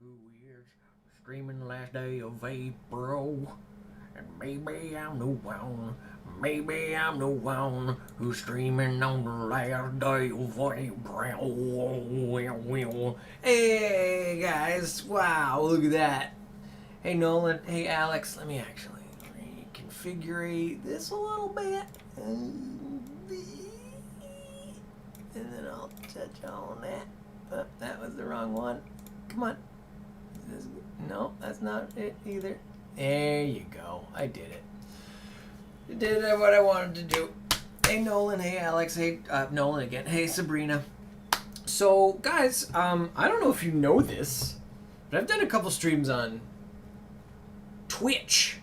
who is streaming the last day of April. And maybe I'm the one, maybe I'm the one who's streaming on the last day of April. Hey guys, wow, look at that. Hey Nolan, hey Alex, let me actually reconfigure this a little bit. And then I'll touch on that. Oh, that was the wrong one. Come on. No, that's not it either. There you go. I did it. I did what I wanted to do. Hey Nolan, hey Alex, hey Nolan again. Hey Sabrina. So guys, I don't know if you know this, but I've done a couple streams on Twitch.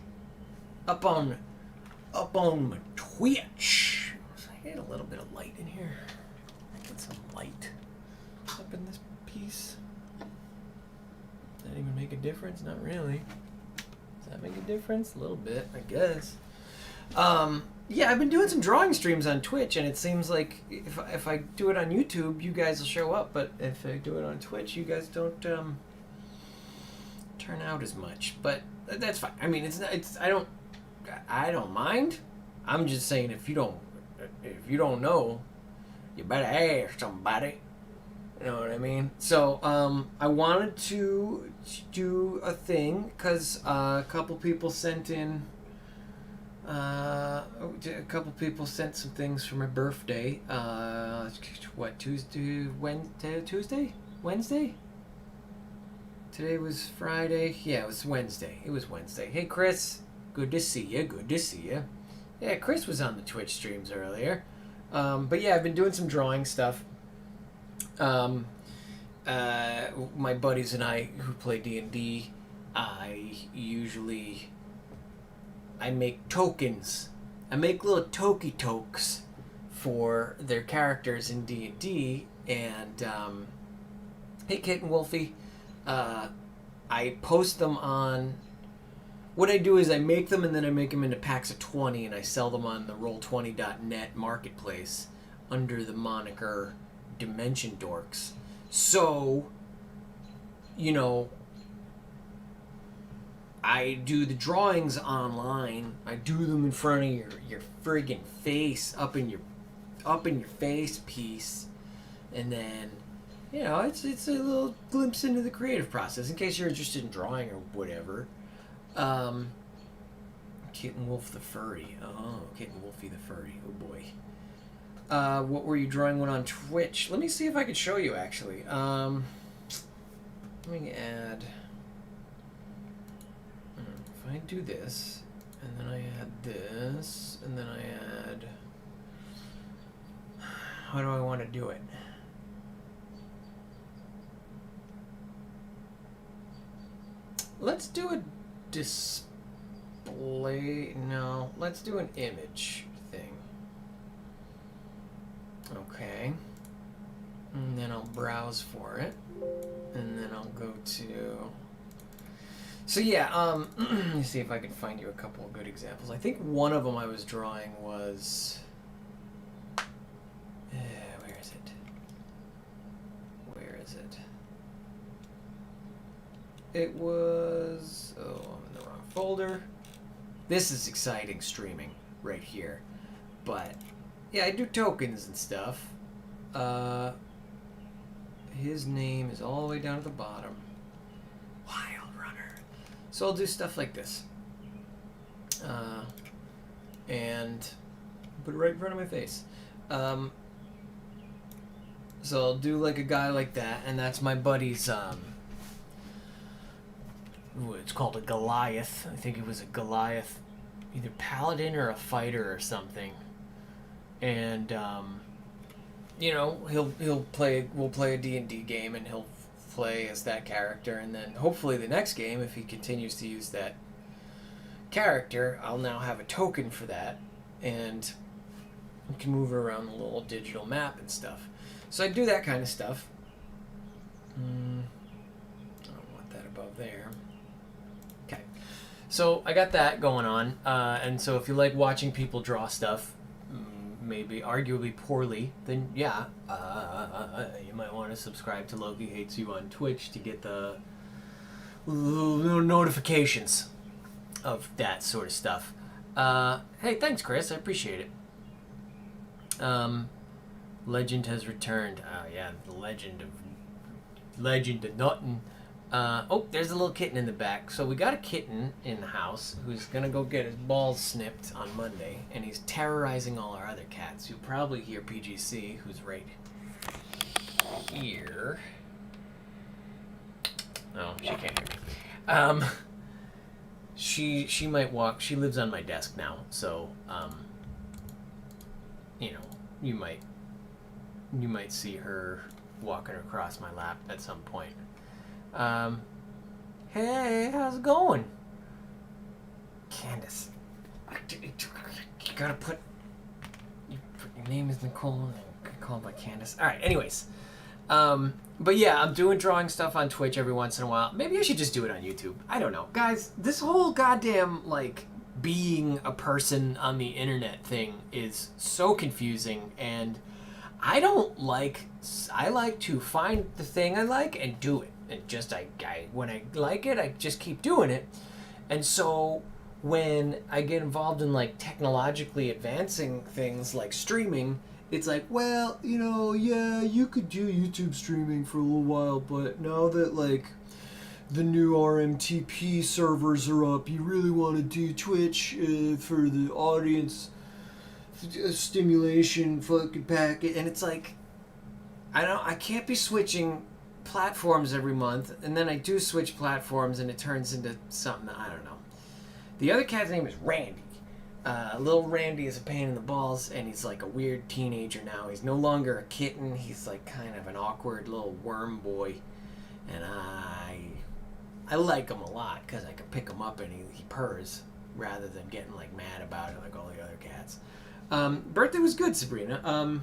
Up on Twitch. So I get a little bit of light in here. Get some light up in this piece. Does that even make a difference? Not really. Does that make a difference? A little bit, I guess. Yeah, I've been doing some drawing streams on Twitch, and it seems like if I do it on YouTube, you guys will show up, but if I do it on Twitch, you guys don't turn out as much. But that's fine. I mean, I don't mind. I'm just saying if you don't know, you better ask somebody. You know what I mean? So I wanted to do a thing because a couple people sent in. A couple people sent some things for my birthday. What, Tuesday? Wednesday? Today was Friday. Yeah, it was Wednesday. Hey, Chris. Good to see you. Yeah, Chris was on the Twitch streams earlier. But yeah, I've been doing some drawing stuff. My buddies and I who play D&D, I make tokens. I make little tokes for their characters in D&D, and hey, Kit and Wolfie, I post them on. What I do is I make them and then I make them into packs of 20 and I sell them on the Roll20.net marketplace under the moniker Dimension Dorks. So, you know, I do the drawings online. I do them in front of your friggin' face, up in your face piece, and then, you know, it's a little glimpse into the creative process in case you're interested in drawing or whatever. Kitten Wolf the Furry. Oh, Kitten Wolfie the Furry. Oh boy. What were you drawing one on Twitch? Let me see if I could show you actually. Let me add. If I do this, and then I add this, and then I add. How do I want to do it? Let's do a display. No, let's do an image thing. Okay. And then I'll browse for it. And then I'll go to. So yeah, let me see if I can find you a couple of good examples. I think one of them I was drawing was. Where is it? Where is it? It was. Oh, I'm in the wrong folder. This is exciting streaming right here. But yeah, I do tokens and stuff. His name is all the way down at the bottom. Wild Runner. So I'll do stuff like this. And put it right in front of my face. So I'll do like a guy like that, and that's my buddy's, it's called a Goliath. I think it was a Goliath, either paladin or a fighter or something. And, you know, we'll play a D&D game, and he'll play as that character, and then hopefully the next game, if he continues to use that character, I'll now have a token for that, and you can move around the little digital map and stuff. So I do that kind of stuff. I don't want that above there. Okay, so I got that going on, and so if you like watching people draw stuff, maybe arguably poorly, then yeah, you might want to subscribe to Loki Hates You on Twitch to get the little notifications of that sort of stuff. Hey, thanks, Chris. I appreciate it. Legend has returned. Oh yeah, the legend of Nutton. Oh, there's a little kitten in the back. So we got a kitten in the house who's gonna go get his balls snipped on Monday, and he's terrorizing all our other cats. You'll probably hear PGC, who's right here. Oh, she can't hear me. She might walk. She lives on my desk now, so you know, you might see her walking across my lap at some point. Hey, how's it going? Candace, you gotta put your name is Nicole. Called by Candace. All right. Anyways, but yeah, I'm doing drawing stuff on Twitch every once in a while. Maybe I should just do it on YouTube. I don't know, guys. This whole goddamn like being a person on the internet thing is so confusing, and I like to find the thing I like and do it. And just when I like it, I just keep doing it. And so when I get involved in like technologically advancing things like streaming, it's like, well, you know, yeah, you could do YouTube streaming for a little while, but now that like the new RMTP servers are up, you really want to do Twitch for the audience stimulation fucking packet. And it's like, I can't be switching platforms every month, and then I do switch platforms and it turns into something I don't know. The other cat's name is Randy. Little Randy is a pain in the balls, and he's like a weird teenager now. He's no longer a kitten. He's like kind of an awkward little worm boy, and I like him a lot because I can pick him up and he purrs rather than getting like mad about it like all the other cats. Birthday was good, Sabrina.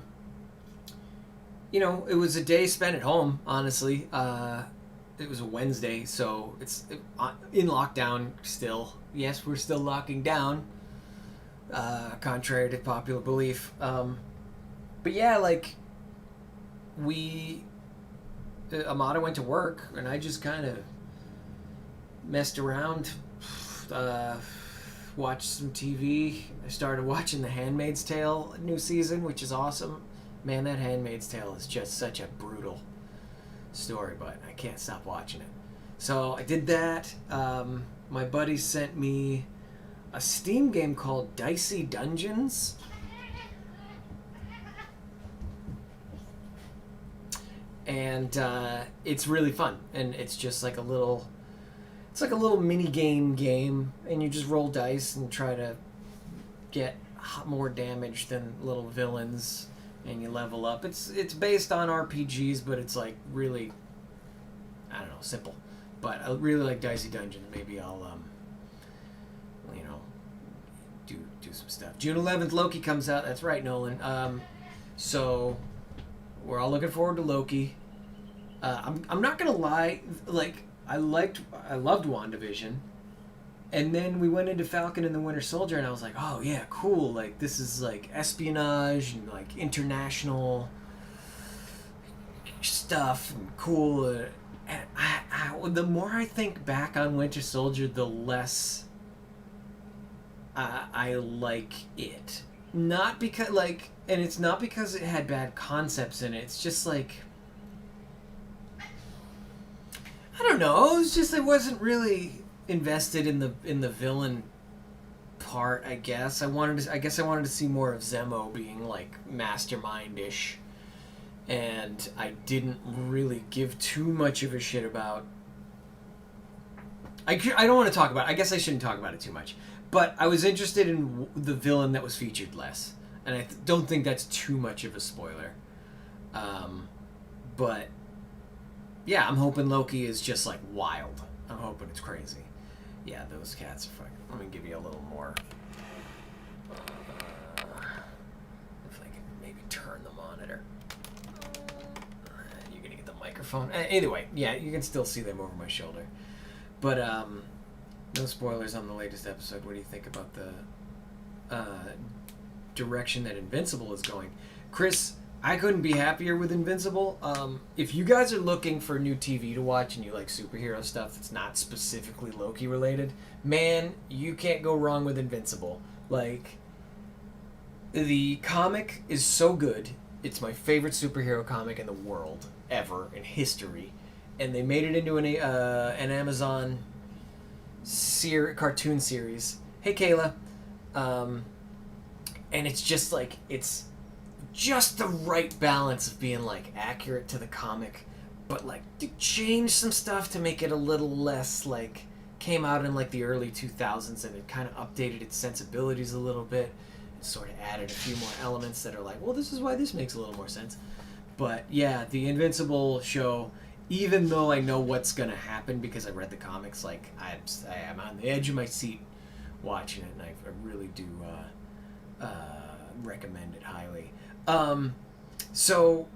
You know, it was a day spent at home, honestly. It was a Wednesday, so it's in lockdown still. Yes, we're still locking down, contrary to popular belief. But yeah, like, Amada went to work, and I just kind of messed around, watched some TV. I started watching The Handmaid's Tale new season, which is awesome. Man, that Handmaid's Tale is just such a brutal story, but I can't stop watching it. So I did that. My buddy sent me a Steam game called Dicey Dungeons. And it's really fun. And it's just like a little mini game, and you just roll dice and try to get more damage than little villains. And you level up. It's based on RPGs, but it's like really, I don't know, simple. But I really like Dicey Dungeons. Maybe I'll you know, do some stuff. June 11th, Loki comes out. That's right, Nolan. So we're all looking forward to Loki. I'm not gonna lie, like I loved WandaVision. And then we went into Falcon and the Winter Soldier, and I was like, oh, yeah, cool. Like, this is, like, espionage and, like, international stuff and cool. And the more I think back on Winter Soldier, the less I like it. Not because, like, and it's not because it had bad concepts in it. It's just, like, I don't know. It was just, it wasn't really invested in the villain part. I guess I wanted to see more of Zemo being like mastermind-ish, and I didn't really give too much of a shit about. I don't want to talk about it. I guess I shouldn't talk about it too much, but I was interested in the villain that was featured less, and I don't think that's too much of a spoiler. But yeah, I'm hoping Loki is just like wild. I'm hoping it's crazy. Yeah, those cats are fucking. Let me give you a little more. If I can maybe turn the monitor. You're gonna get the microphone. Anyway, yeah, you can still see them over my shoulder. But no spoilers on the latest episode. What do you think about the direction that Invincible is going? Chris, I couldn't be happier with Invincible. If you guys are looking for new TV to watch and you like superhero stuff that's not specifically Loki related, man, you can't go wrong with Invincible. Like, the comic is so good. It's my favorite superhero comic in the world, ever, in history. And they made it into an Amazon cartoon series. Hey, Kayla. And it's just like, it's just the right balance of being like accurate to the comic, but like to change some stuff to make it a little less like came out in like the early 2000s, and it kind of updated its sensibilities a little bit and sort of added a few more elements that are like, well, this is why this makes a little more sense. But yeah, the Invincible show, even though I know what's gonna happen because I read the comics, like I'm on the edge of my seat watching it, and I really do recommend it highly. So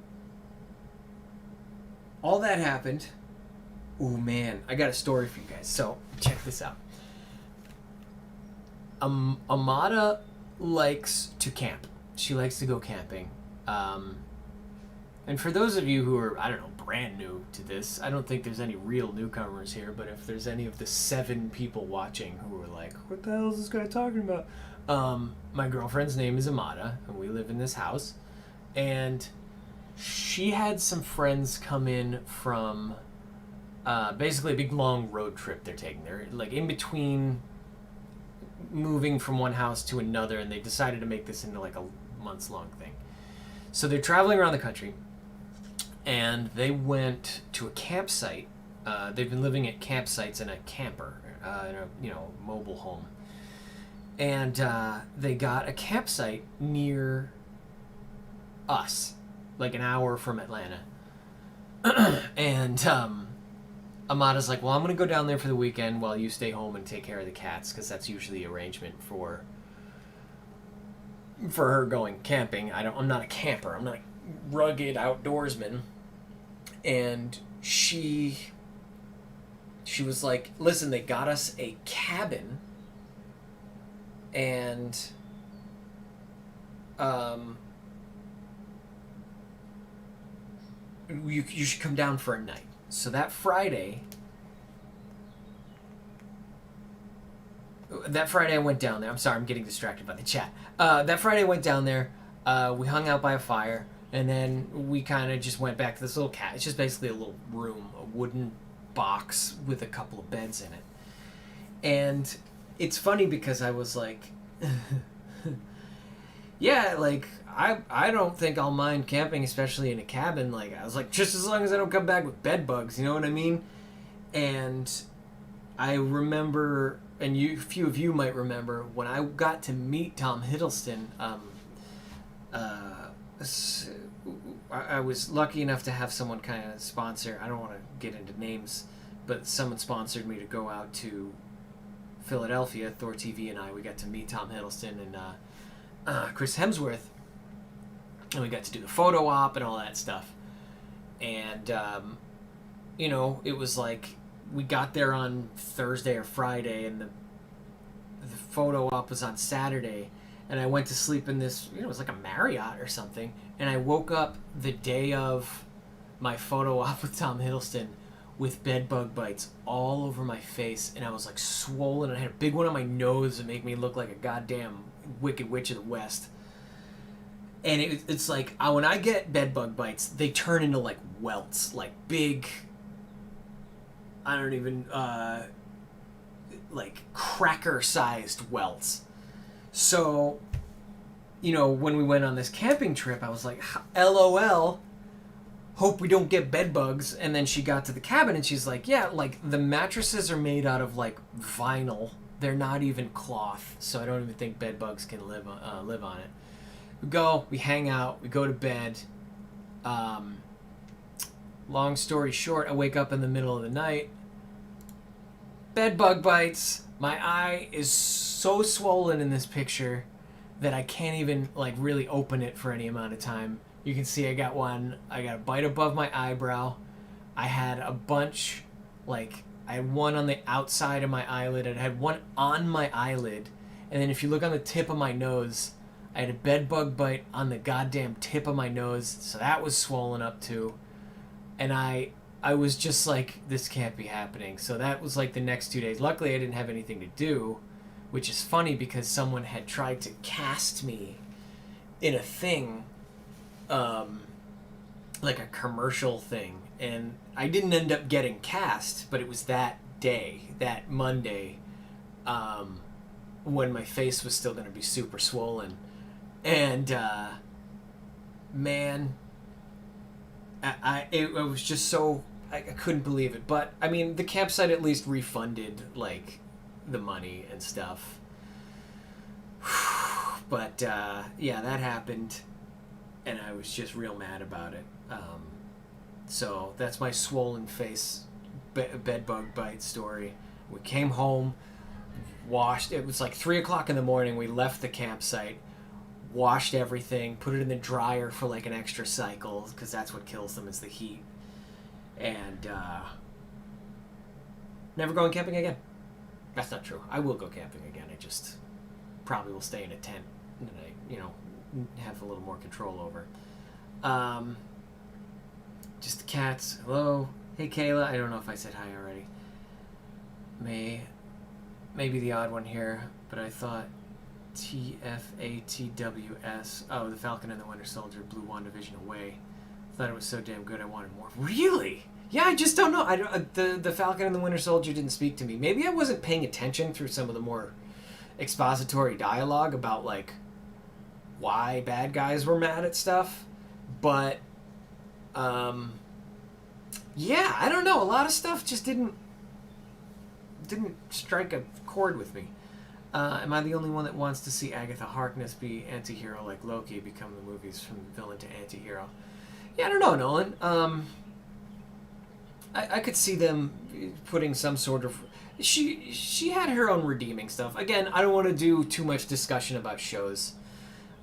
all that happened. Oh man, I got a story for you guys. So check this out. Amada likes to camp. She likes to go camping. And for those of you who are, I don't know, brand new to this, I don't think there's any real newcomers here, but if there's any of the 7 people watching who are like, what the hell is this guy talking about? My girlfriend's name is Amada, and we live in this house. And she had some friends come in from basically a big long road trip they're taking. They're like in between moving from one house to another, and they decided to make this into like a months long thing. So they're traveling around the country, and they went to a campsite. They've been living at campsites in a camper, in a mobile home. And they got a campsite near us, like an hour from Atlanta. And Amada's like, well, I'm going to go down there for the weekend while you stay home and take care of the cats, because that's usually the arrangement for her going camping. I'm not a camper. I'm not a rugged outdoorsman. And she was like, listen, they got us a cabin, and you should come down for a night. So that Friday I went down there. I'm sorry, I'm getting distracted by the chat. That Friday I went down there. We hung out by a fire, and then we kind of just went back to this little It's just basically a little room, a wooden box with a couple of beds in it. And it's funny because I was like, yeah, like, I don't think I'll mind camping, especially in a cabin. Like, I was like, just as long as I don't come back with bed bugs, you know what I mean? And I remember, and a few of you might remember, when I got to meet Tom Hiddleston, I was lucky enough to have someone kind of sponsor, I don't want to get into names, but someone sponsored me to go out to Philadelphia. Thor TV and we got to meet Tom Hiddleston and Chris Hemsworth, and we got to do the photo op and all that stuff. And it was like we got there on Thursday or Friday, and the photo op was on Saturday, and I went to sleep in this, it was like a Marriott or something, and I woke up the day of my photo op with Tom Hiddleston with bed bug bites all over my face, and I was like swollen, and I had a big one on my nose that made me look like a goddamn Wicked Witch of the West. And it's like, when I get bed bug bites, they turn into like welts, like big, I don't even, like cracker-sized welts. So, when we went on this camping trip, I was like, LOL, hope we don't get bed bugs. And then she got to the cabin, and she's like, yeah, like the mattresses are made out of like vinyl. They're not even cloth, so I don't even think bed bugs can live on it. We hang out, we go to bed. Long story short, I wake up in the middle of the night. Bed bug bites. My eye is so swollen in this picture that I can't even like really open it for any amount of time. You can see I got a bite above my eyebrow. I had a bunch, like I had one on the outside of my eyelid. I had one on my eyelid. And then if you look on the tip of my nose, I had a bed bug bite on the goddamn tip of my nose, so that was swollen up too. And I was just like, this can't be happening. So that was like the next 2 days. Luckily, I didn't have anything to do, which is funny because someone had tried to cast me in a thing, like a commercial thing. And I didn't end up getting cast, but it was that day, that Monday, when my face was still going to be super swollen. And, man, it was just so, I couldn't believe it. But, I mean, the campsite at least refunded, like, the money and stuff. But, yeah, that happened, and I was just real mad about it. So that's my swollen face bed bug bite story. We came home, washed. It was like 3 o'clock in the morning. We left the campsite, washed everything, put it in the dryer for like an extra cycle because that's what kills them is the heat. And never going camping again. That's not true. I will go camping again. I just probably will stay in a tent that I, have a little more control over. Just the cats. Hello. Hey, Kayla. I don't know if I said hi already. Maybe the odd one here, but I thought TFATWS. Oh, the Falcon and the Winter Soldier blew WandaVision away. Thought it was so damn good I wanted more. Really? Yeah, I just don't know. The Falcon and the Winter Soldier didn't speak to me. Maybe I wasn't paying attention through some of the more expository dialogue about, like, why bad guys were mad at stuff. But, yeah, I don't know. A lot of stuff just didn't strike a chord with me. Am I the only one that wants to see Agatha Harkness be anti-hero like Loki, become the movies from villain to anti-hero? Yeah, I don't know, Nolan. I could see them putting some sort of... She had her own redeeming stuff. Again, I don't want to do too much discussion about shows.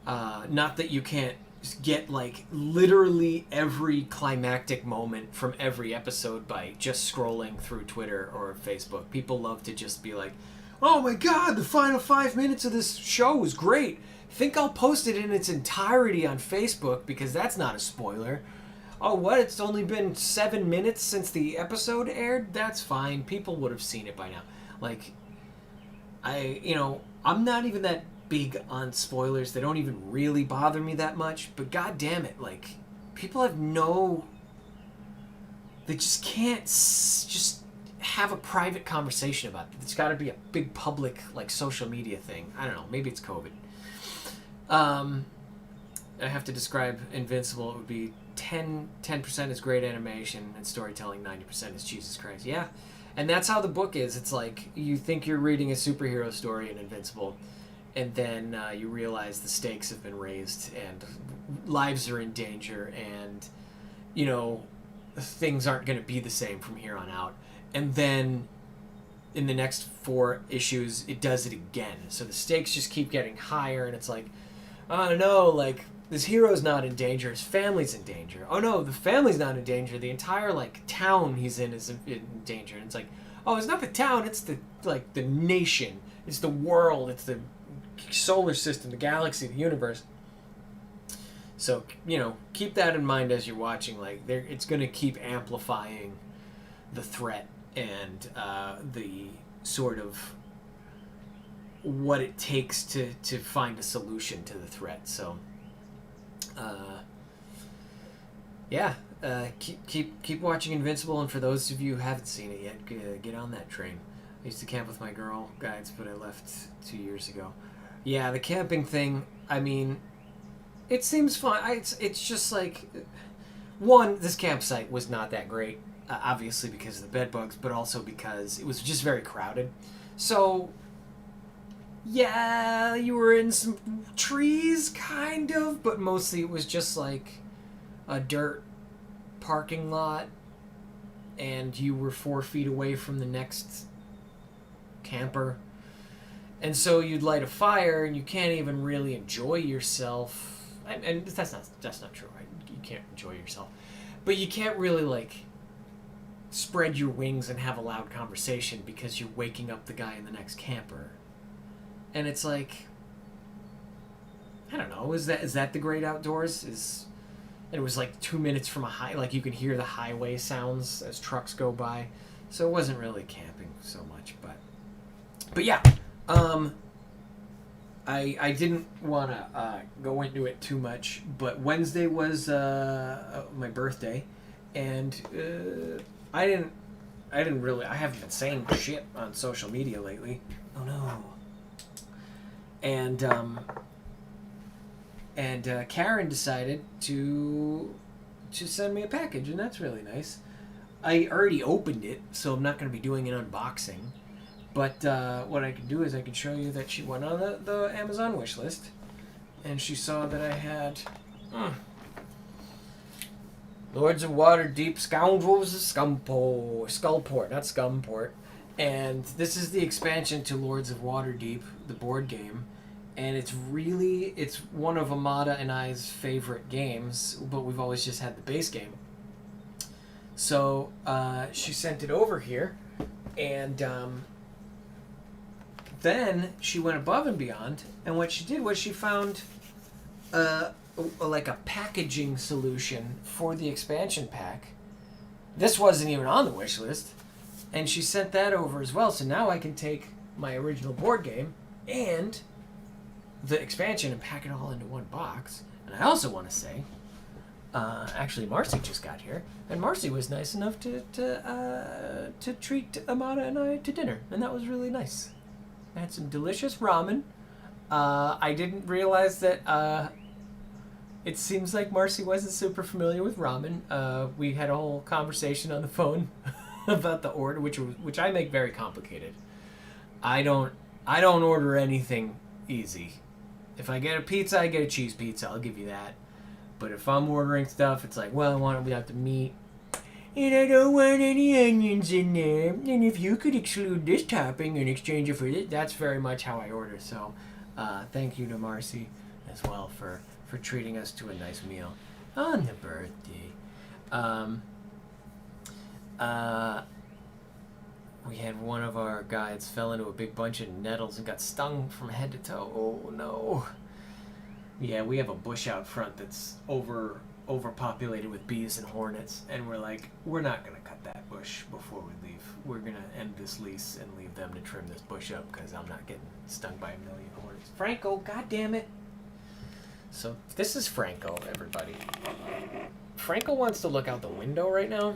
Not that you can't get, like, literally every climactic moment from every episode by just scrolling through Twitter or Facebook. People love to just be like, oh my god, the final 5 minutes of this show was great. Think I'll post it in its entirety on Facebook because that's not a spoiler. Oh, what? It's only been 7 minutes since the episode aired? That's fine. People would have seen it by now. Like, I'm not even that big on spoilers. They don't even really bother me that much. But god damn it, like, people have they just can't just have a private conversation about it. It's got to be a big public, like, social media thing. I don't know. Maybe it's COVID. I have to describe Invincible. It would be 10% is great animation and storytelling, 90% is Jesus Christ. Yeah. And that's how the book is. It's like you think you're reading a superhero story in Invincible, and then you realize the stakes have been raised and lives are in danger, and, things aren't going to be the same from here on out. And then in the next 4 issues, it does it again. So the stakes just keep getting higher, and it's like, oh no, like, this hero's not in danger, his family's in danger. Oh no, the family's not in danger, the entire, like, town he's in is in danger. And it's like, oh, it's not the town, it's the nation, it's the world, it's the solar system, the galaxy, the universe. So, keep that in mind as you're watching. Like, it's going to keep amplifying the threat and the sort of what it takes to find a solution to the threat. So, keep watching Invincible, and for those of you who haven't seen it yet, get on that train. I used to camp with my Girl Guides, but I left 2 years ago. Yeah, the camping thing, I mean, it seems fun. It's just like, one, this campsite was not that great, obviously because of the bed bugs, but also because it was just very crowded. So, yeah, you were in some trees, kind of, but mostly it was just like a dirt parking lot, and you were 4 feet away from the next camper. And so you'd light a fire, and you can't even really enjoy yourself. And that's not true, right? You can't enjoy yourself. But you can't really, like, spread your wings and have a loud conversation because you're waking up the guy in the next camper. And it's like, I don't know. Is that the great outdoors? And it was like 2 minutes from a high, like you could hear the highway sounds as trucks go by. So it wasn't really camping so much, but yeah. I didn't want to go into it too much, but Wednesday was my birthday, and I haven't been saying shit on social media lately. Oh no. And Karen decided to send me a package, and that's really nice. I already opened it, so I'm not going to be doing an unboxing. But what I can do is I can show you that she went on the Amazon wish list, and she saw that I had Lords of Waterdeep Scoundrels of Skullport, not Scumport. And this is the expansion to Lords of Waterdeep, the board game. And it's one of Amada and I's favorite games, but we've always just had the base game. So she sent it over here, and then she went above and beyond, and what she did was she found like a packaging solution for the expansion pack. This wasn't even on the wish list, and she sent that over as well. So now I can take my original board game and the expansion and pack it all into one box. And I also want to say, actually Marcy just got here, and Marcy was nice enough to treat Amada and I to dinner, and that was really nice. I had some delicious ramen. I didn't realize that it seems like Marcy wasn't super familiar with ramen. We had a whole conversation on the phone about the order, which I make very complicated. I don't order anything easy. If I get a pizza, I get a cheese pizza. I'll give you that. But if I'm ordering stuff, it's like, well, I want it without the meat. And I don't want any onions in there. And if you could exclude this topping in exchange for this, that's very much how I order. So thank you to Marcy as well for treating us to a nice meal on the birthday. We had one of our guides fell into a big bunch of nettles and got stung from head to toe. Oh no. Yeah, we have a bush out front that's overpopulated with bees and hornets, and we're not going to cut that bush before we leave. We're going to end this lease and leave them to trim this bush up, because I'm not getting stung by a million hornets. Franco, goddammit. So this is Franco, everybody. Franco wants to look out the window right now,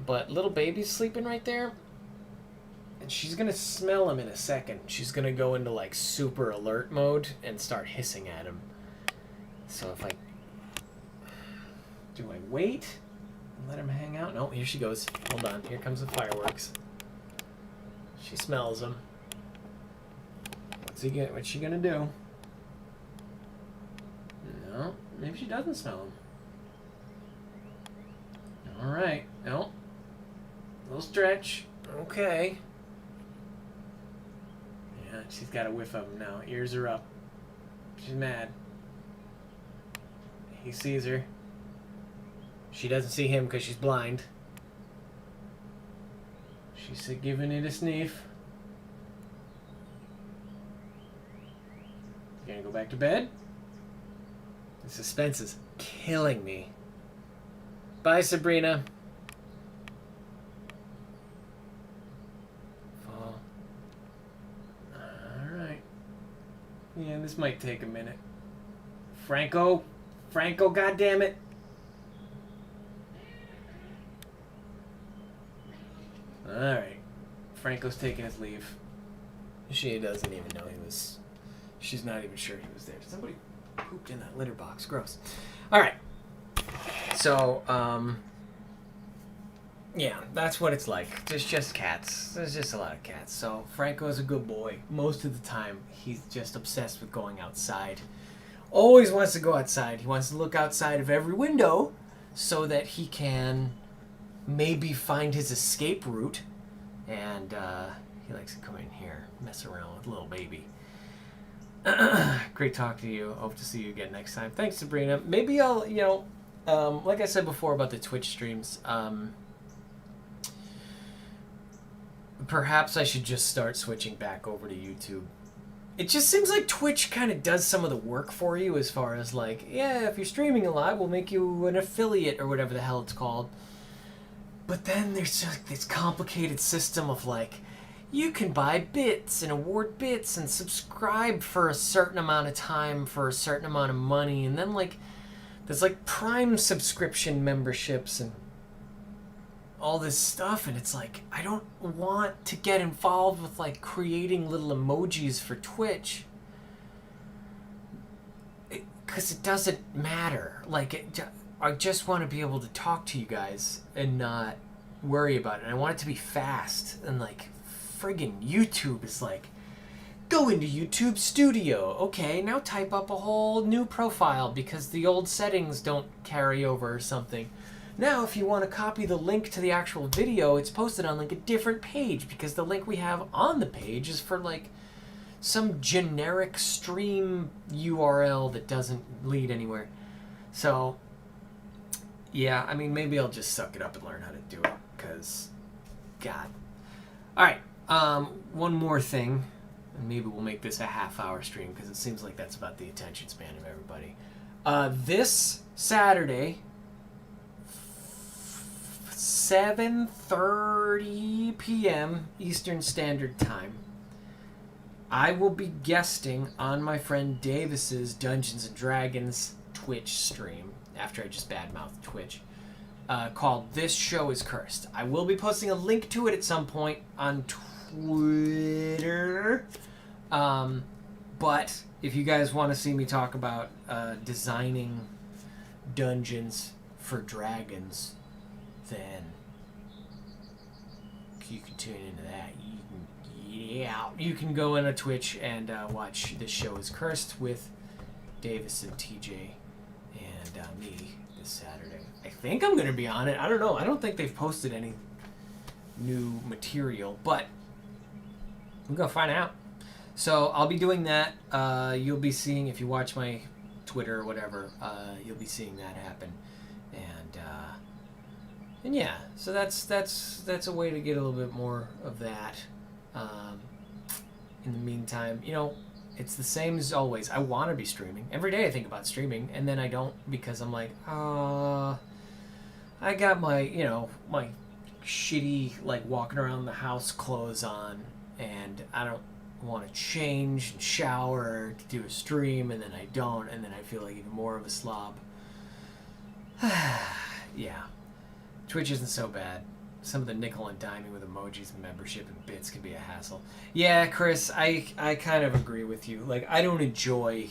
but little baby's sleeping right there, and she's going to smell him in a second. She's going to go into like super alert mode and start hissing at him. So if do I wait and let him hang out? No, here she goes. Hold on, here comes the fireworks. She smells him. What's she gonna do? No, maybe she doesn't smell him. All right, no. Little stretch. Okay. Yeah, she's got a whiff of him now. Ears are up. She's mad. He sees her. She doesn't see him because she's blind. She's giving it a sniff. You gonna go back to bed? The suspense is killing me. Bye, Sabrina. Oh. Alright. Yeah, this might take a minute. Franco, goddammit. Alright. Franco's taking his leave. She doesn't even know he was... She's not even sure he was there. Somebody pooped in that litter box. Gross. Alright. So, yeah, that's what it's like. There's just cats. There's just a lot of cats. So, Franco's a good boy. Most of the time, he's just obsessed with going outside. Always wants to go outside. He wants to look outside of every window so that he can maybe find his escape route. And he likes to come in here, mess around with little baby. Great talk to you. Hope to see you again next time. Thanks, Sabrina. Maybe I'll, like I said before about the Twitch streams, perhaps I should just start switching back over to YouTube it just seems like Twitch kind of does some of the work for you as far as like, yeah, if you're streaming a lot, we'll make you an affiliate or whatever the hell it's called. But then there's like this complicated system of like, you can buy bits and award bits and subscribe for a certain amount of time for a certain amount of money. And then like, there's like Prime subscription memberships and all this stuff. And it's like, I don't want to get involved with like creating little emojis for Twitch. Because it doesn't matter. Like, I just want to be able to talk to you guys and not worry about it. And I want it to be fast. And like, friggin' YouTube is like, go into YouTube Studio. Okay, now type up a whole new profile because the old settings don't carry over or something. Now, if you want to copy the link to the actual video, it's posted on like a different page because the link we have on the page is for like some generic stream URL that doesn't lead anywhere. So, yeah, I mean, maybe I'll just suck it up and learn how to do it because, God. All right. One more thing, and maybe we'll make this a half-hour stream because it seems like that's about the attention span of everybody. This Saturday, 7:30 p.m. Eastern Standard Time, I will be guesting on my friend Davis's Dungeons & Dragons Twitch stream, after I just badmouthed Twitch. Called This Show is Cursed. I will be posting a link to it at some point on Twitter. But if you guys want to see me talk about designing dungeons for dragons, then you can tune into that. You can go into Twitch and watch This Show is Cursed with Davis and TJ and me this Saturday. I think I'm going to be on it. I don't know. I don't think they've posted any new material, but I'm going to find out. So I'll be doing that. You'll be seeing, if you watch my Twitter or whatever, you'll be seeing that happen. And yeah, so that's a way to get a little bit more of that. In the meantime, you know, it's the same as always. I want to be streaming. Every day I think about streaming, and then I don't because I'm like, I got my, you know, my shitty, like, walking around the house clothes on, and I don't want to change and shower to do a stream, and then I don't, and then I feel like even more of a slob. Yeah. Twitch isn't so bad. Some of the nickel and diming with emojis and membership and bits can be a hassle. Yeah, Chris, I kind of agree with you. Like, I don't enjoy...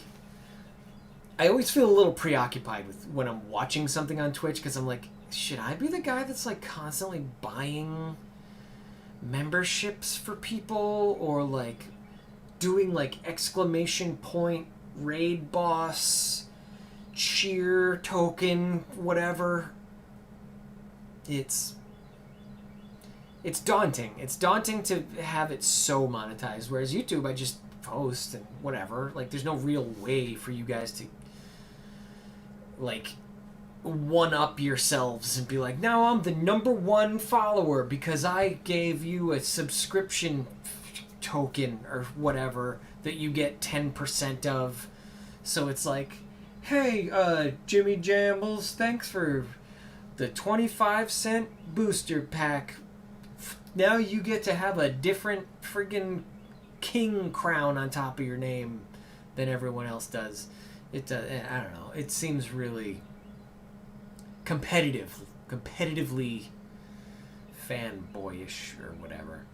I always feel a little preoccupied with when I'm watching something on Twitch because I'm like, should I be the guy that's like constantly buying memberships for people or like doing like exclamation point raid boss cheer token whatever? It's daunting. It's daunting to have it so monetized, whereas YouTube I just post and whatever. Like there's no real way for you guys to like one up yourselves and be like, now I'm the #1 follower because I gave you a subscription token or whatever that you get 10% of. So it's like, hey, Jimmy Jambles, thanks for the 25-cent booster pack. Now you get to have a different friggin' king crown on top of your name than everyone else does. It I don't know. It seems really competitively fanboyish or whatever.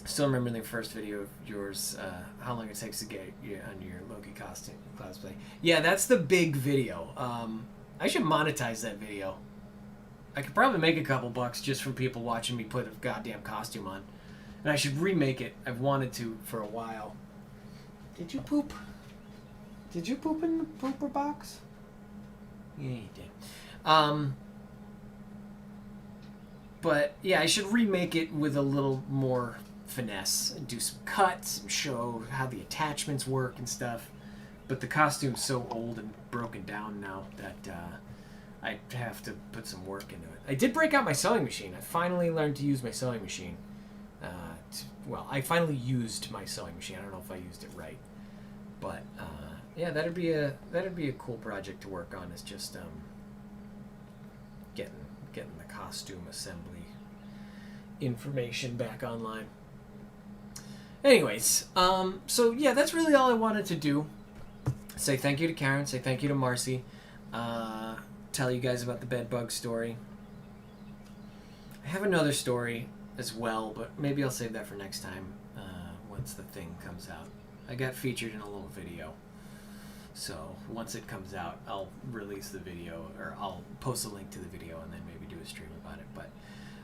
Still remember the first video of yours, how long it takes to get on your Loki costume cosplay. Yeah, that's the big video. I should monetize that video. I could probably make a couple bucks just from people watching me put a goddamn costume on. And I should remake it. I've wanted to for a while. Did you poop? Did you poop in the pooper box? Yeah, you did. But yeah, I should remake it with a little more finesse and do some cuts and show how the attachments work and stuff. But the costume's so old and broken down now that I have to put some work into it. I did break out my sewing machine. I finally learned to use my sewing machine well, I finally used my sewing machine. I don't know if I used it right, but yeah, that'd be a cool project to work on. Is just getting the costume assembly information back online. Anyways, so yeah, that's really all I wanted to do. Say thank you to Karen. Say thank you to Marcy. Tell you guys about the bed bug story. I have another story as well, but maybe I'll save that for next time once the thing comes out. I got featured in a little video, so once it comes out, I'll release the video, or I'll post a link to the video and then maybe do a stream about it. But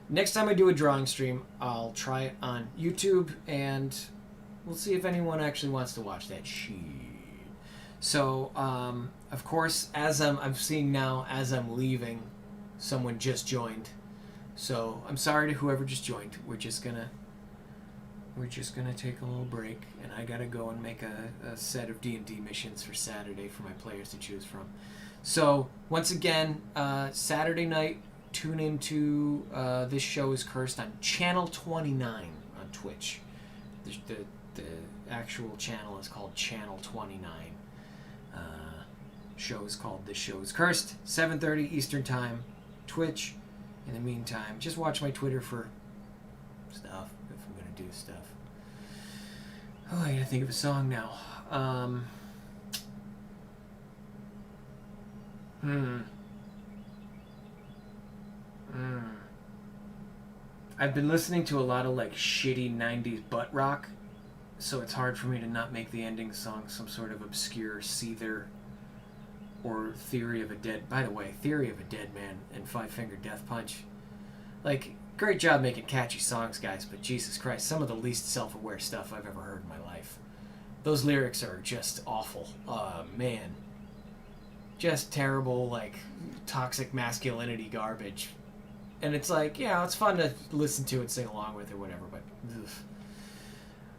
next time I do a drawing stream, I'll try it on YouTube, and we'll see if anyone actually wants to watch that shit. So, of course, as I'm seeing now, as I'm leaving, someone just joined. So I'm sorry to whoever just joined. We're just gonna take a little break, and I gotta go and make a set of D&D missions for Saturday for my players to choose from. So once again, Saturday night, tune into This Show is Cursed on Channel 29 on Twitch. The actual channel is called Channel 29. Show is called This Show is Cursed. 7:30 Eastern Time, Twitch. In the meantime, just watch my Twitter for stuff, if I'm going to do stuff. Oh, I gotta think of a song now. I've been listening to a lot of like shitty 90s butt rock, so it's hard for me to not make the ending song some sort of obscure Seether or Theory of a Dead. By the way, Theory of a Dead Man and Five Finger Death Punch. Like, great job making catchy songs, guys, but Jesus Christ, some of the least self-aware stuff I've ever heard in my life. Those lyrics are just awful. Man. Just terrible, like, toxic masculinity garbage. And it's like, yeah, it's fun to listen to and sing along with or whatever, but... Ugh.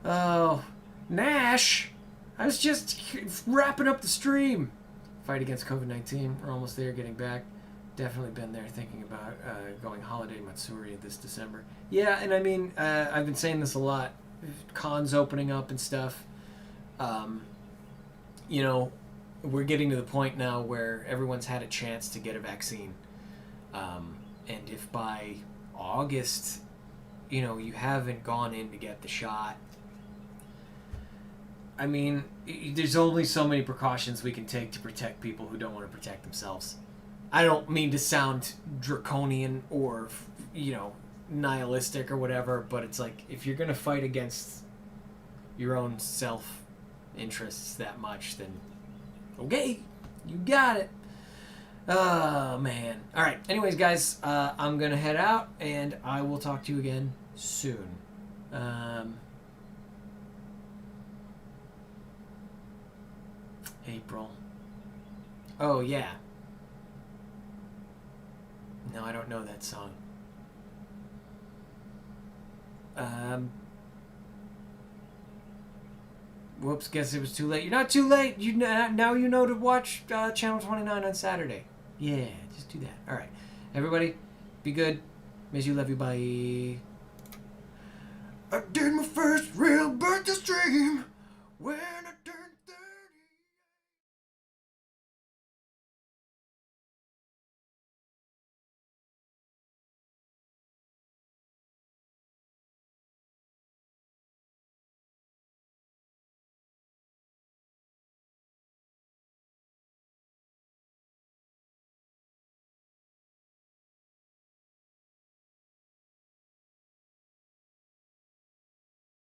Oh, Nash! I was just wrapping up the stream. Fight against COVID-19. We're almost there, getting back. Definitely been there, thinking about going holiday Matsuri this December. Yeah, and I mean, I've been saying this a lot. Cons opening up and stuff. You know, we're getting to the point now where everyone's had a chance to get a vaccine. And if by August, you know, you haven't gone in to get the shot, I mean, there's only so many precautions we can take to protect people who don't want to protect themselves. I don't mean to sound draconian or, you know, nihilistic or whatever, but it's like, if you're going to fight against your own self-interests that much, then okay, you got it. Oh, man. All right. Anyways, guys, I'm going to head out, and I will talk to you again soon. April. Oh, yeah. No, I don't know that song. Whoops, guess it was too late. You're not too late. Now you know to watch Channel 29 on Saturday. Yeah, just do that. All right. Everybody, be good. Miss you, love you, bye. I did my first real birthday stream.